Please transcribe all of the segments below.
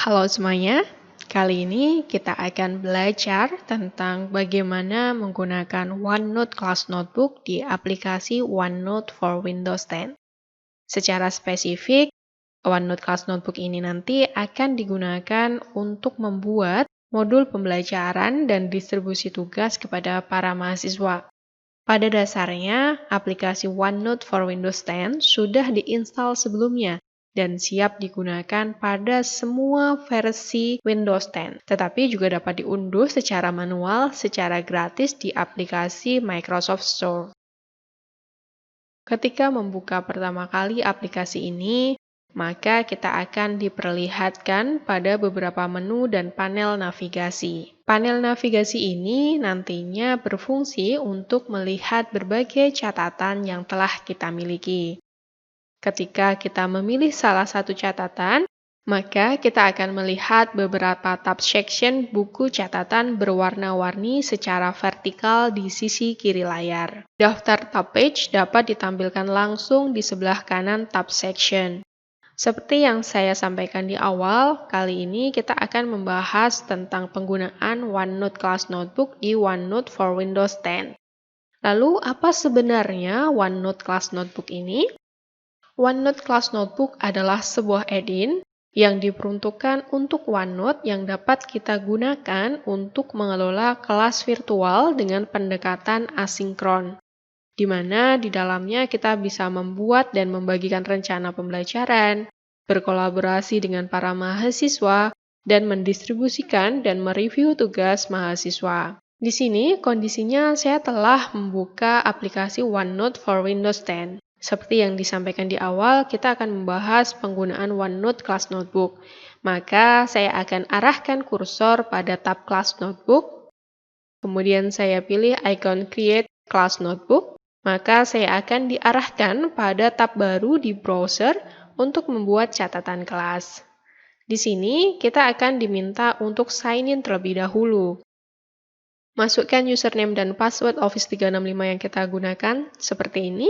Halo semuanya, kali ini kita akan belajar tentang bagaimana menggunakan OneNote Class Notebook di aplikasi OneNote for Windows 10. Secara spesifik, OneNote Class Notebook ini nanti akan digunakan untuk membuat modul pembelajaran dan distribusi tugas kepada para mahasiswa. Pada dasarnya, aplikasi OneNote for Windows 10 sudah diinstal sebelumnya dan siap digunakan pada semua versi Windows 10. Tetapi juga dapat diunduh secara manual secara gratis di aplikasi Microsoft Store. Ketika membuka pertama kali aplikasi ini, maka kita akan diperlihatkan pada beberapa menu dan panel navigasi. Panel navigasi ini nantinya berfungsi untuk melihat berbagai catatan yang telah kita miliki. Ketika kita memilih salah satu catatan, maka kita akan melihat beberapa tab section buku catatan berwarna-warni secara vertikal di sisi kiri layar. Daftar tab page dapat ditampilkan langsung di sebelah kanan tab section. Seperti yang saya sampaikan di awal, kali ini kita akan membahas tentang penggunaan OneNote Class Notebook di OneNote for Windows 10. Lalu, apa sebenarnya OneNote Class Notebook ini? OneNote Class Notebook adalah sebuah add-in yang diperuntukkan untuk OneNote yang dapat kita gunakan untuk mengelola kelas virtual dengan pendekatan asinkron, di mana di dalamnya kita bisa membuat dan membagikan rencana pembelajaran, berkolaborasi dengan para mahasiswa, dan mendistribusikan dan mereview tugas mahasiswa. Di sini, kondisinya saya telah membuka aplikasi OneNote for Windows 10. Seperti yang disampaikan di awal, kita akan membahas penggunaan OneNote Class Notebook. Maka, saya akan arahkan kursor pada tab Class Notebook. Kemudian saya pilih icon Create Class Notebook. Maka, saya akan diarahkan pada tab baru di browser untuk membuat catatan kelas. Di sini, kita akan diminta untuk sign in terlebih dahulu. Masukkan username dan password Office 365 yang kita gunakan, seperti ini.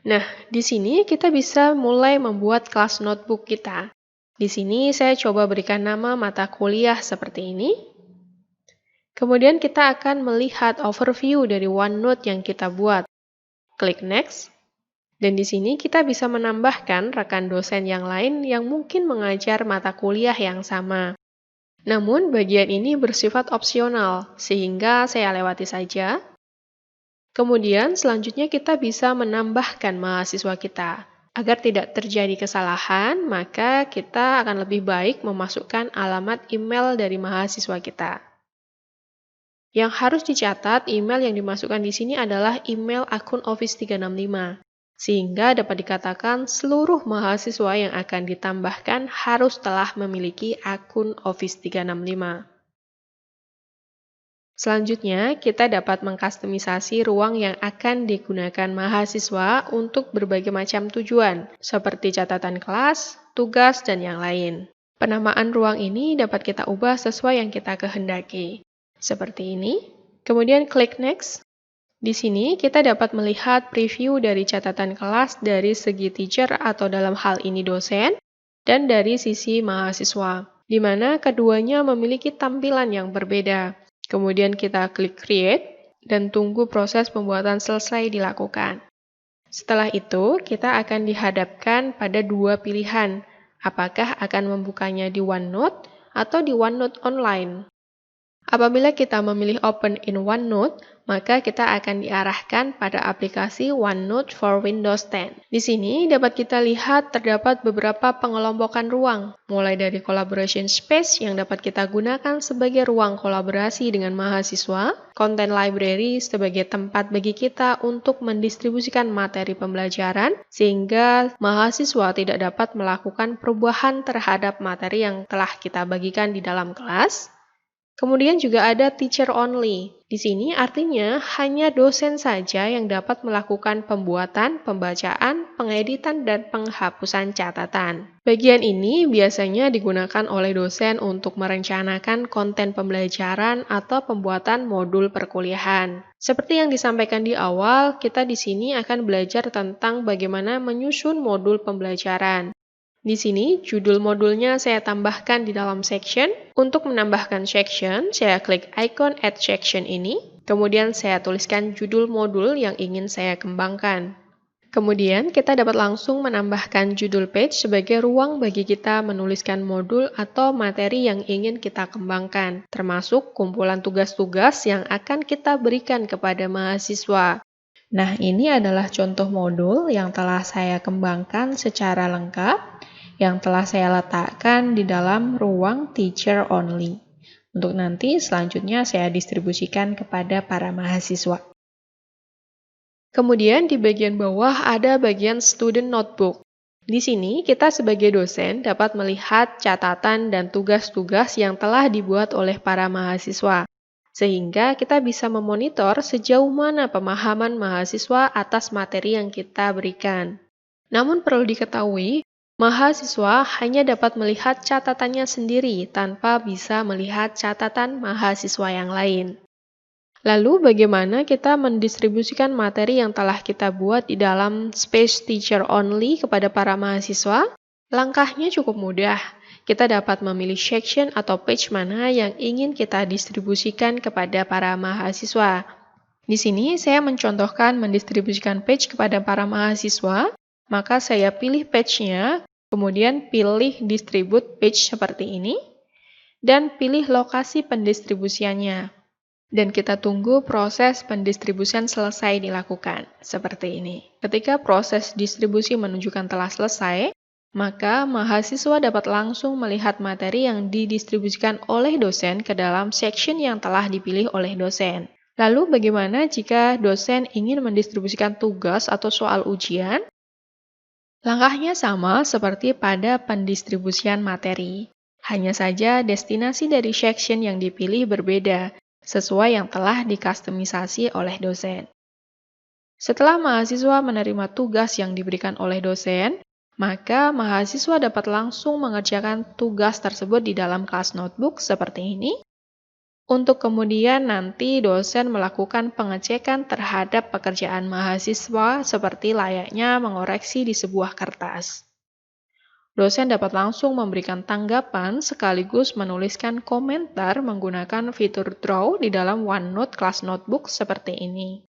Nah, di sini kita bisa mulai membuat kelas notebook kita. Di sini saya coba berikan nama mata kuliah seperti ini. Kemudian kita akan melihat overview dari OneNote yang kita buat. Klik Next. Dan di sini kita bisa menambahkan rekan dosen yang lain yang mungkin mengajar mata kuliah yang sama. Namun, bagian ini bersifat opsional, sehingga saya lewati saja. Kemudian, selanjutnya kita bisa menambahkan mahasiswa kita. Agar tidak terjadi kesalahan, maka kita akan lebih baik memasukkan alamat email dari mahasiswa kita. Yang harus dicatat, email yang dimasukkan di sini adalah email akun Office 365. Sehingga dapat dikatakan seluruh mahasiswa yang akan ditambahkan harus telah memiliki akun Office 365. Selanjutnya, kita dapat mengkustomisasi ruang yang akan digunakan mahasiswa untuk berbagai macam tujuan, seperti catatan kelas, tugas, dan yang lain. Penamaan ruang ini dapat kita ubah sesuai yang kita kehendaki. Seperti ini. Kemudian klik Next. Di sini, kita dapat melihat preview dari catatan kelas dari segi teacher atau dalam hal ini dosen, dan dari sisi mahasiswa, di mana keduanya memiliki tampilan yang berbeda. Kemudian kita klik Create, dan tunggu proses pembuatan selesai dilakukan. Setelah itu, kita akan dihadapkan pada dua pilihan, apakah akan membukanya di OneNote atau di OneNote Online. Apabila kita memilih Open in OneNote, maka kita akan diarahkan pada aplikasi OneNote for Windows 10. Di sini dapat kita lihat terdapat beberapa pengelompokan ruang, mulai dari collaboration space yang dapat kita gunakan sebagai ruang kolaborasi dengan mahasiswa, content library sebagai tempat bagi kita untuk mendistribusikan materi pembelajaran, sehingga mahasiswa tidak dapat melakukan perubahan terhadap materi yang telah kita bagikan di dalam kelas. Kemudian juga ada teacher only. Di sini artinya hanya dosen saja yang dapat melakukan pembuatan, pembacaan, pengeditan, dan penghapusan catatan. Bagian ini biasanya digunakan oleh dosen untuk merencanakan konten pembelajaran atau pembuatan modul perkuliahan. Seperti yang disampaikan di awal, kita di sini akan belajar tentang bagaimana menyusun modul pembelajaran. Di sini, judul modulnya saya tambahkan di dalam section. Untuk menambahkan section, saya klik icon add section ini. Kemudian saya tuliskan judul modul yang ingin saya kembangkan. Kemudian, kita dapat langsung menambahkan judul page sebagai ruang bagi kita menuliskan modul atau materi yang ingin kita kembangkan, termasuk kumpulan tugas-tugas yang akan kita berikan kepada mahasiswa. Nah, ini adalah contoh modul yang telah saya kembangkan secara lengkap, yang telah saya letakkan di dalam ruang teacher only. Untuk nanti selanjutnya saya distribusikan kepada para mahasiswa. Kemudian di bagian bawah ada bagian student notebook. Di sini kita sebagai dosen dapat melihat catatan dan tugas-tugas yang telah dibuat oleh para mahasiswa, sehingga kita bisa memonitor sejauh mana pemahaman mahasiswa atas materi yang kita berikan. Namun perlu diketahui, mahasiswa hanya dapat melihat catatannya sendiri tanpa bisa melihat catatan mahasiswa yang lain. Lalu bagaimana kita mendistribusikan materi yang telah kita buat di dalam space teacher only kepada para mahasiswa? Langkahnya cukup mudah. Kita dapat memilih section atau page mana yang ingin kita distribusikan kepada para mahasiswa. Di sini saya mencontohkan mendistribusikan page kepada para mahasiswa, maka saya pilih page-nya, kemudian pilih distribute page seperti ini, dan pilih lokasi pendistribusiannya. Dan kita tunggu proses pendistribusian selesai dilakukan, seperti ini. Ketika proses distribusi menunjukkan telah selesai, maka mahasiswa dapat langsung melihat materi yang didistribusikan oleh dosen ke dalam section yang telah dipilih oleh dosen. Lalu bagaimana jika dosen ingin mendistribusikan tugas atau soal ujian? Langkahnya sama seperti pada pendistribusian materi. Hanya saja destinasi dari section yang dipilih berbeda, sesuai yang telah dikustomisasi oleh dosen. Setelah mahasiswa menerima tugas yang diberikan oleh dosen, maka mahasiswa dapat langsung mengerjakan tugas tersebut di dalam kelas notebook seperti ini, untuk kemudian nanti dosen melakukan pengecekan terhadap pekerjaan mahasiswa seperti layaknya mengoreksi di sebuah kertas. Dosen dapat langsung memberikan tanggapan sekaligus menuliskan komentar menggunakan fitur Draw di dalam OneNote Class Notebook seperti ini.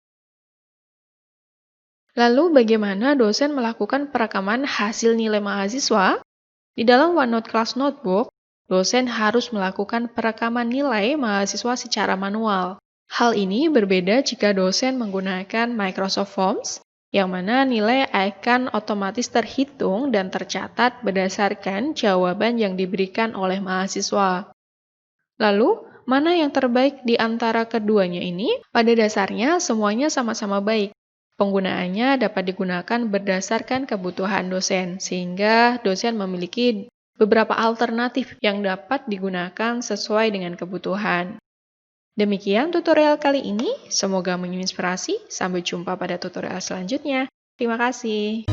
Lalu bagaimana dosen melakukan perekaman hasil nilai mahasiswa? Di dalam OneNote Class Notebook, dosen harus melakukan perekaman nilai mahasiswa secara manual. Hal ini berbeda jika dosen menggunakan Microsoft Forms, yang mana nilai akan otomatis terhitung dan tercatat berdasarkan jawaban yang diberikan oleh mahasiswa. Lalu, mana yang terbaik di antara keduanya ini? Pada dasarnya, semuanya sama-sama baik. Penggunaannya dapat digunakan berdasarkan kebutuhan dosen, sehingga dosen memiliki beberapa alternatif yang dapat digunakan sesuai dengan kebutuhan. Demikian tutorial kali ini, semoga menginspirasi. Sampai jumpa pada tutorial selanjutnya. Terima kasih.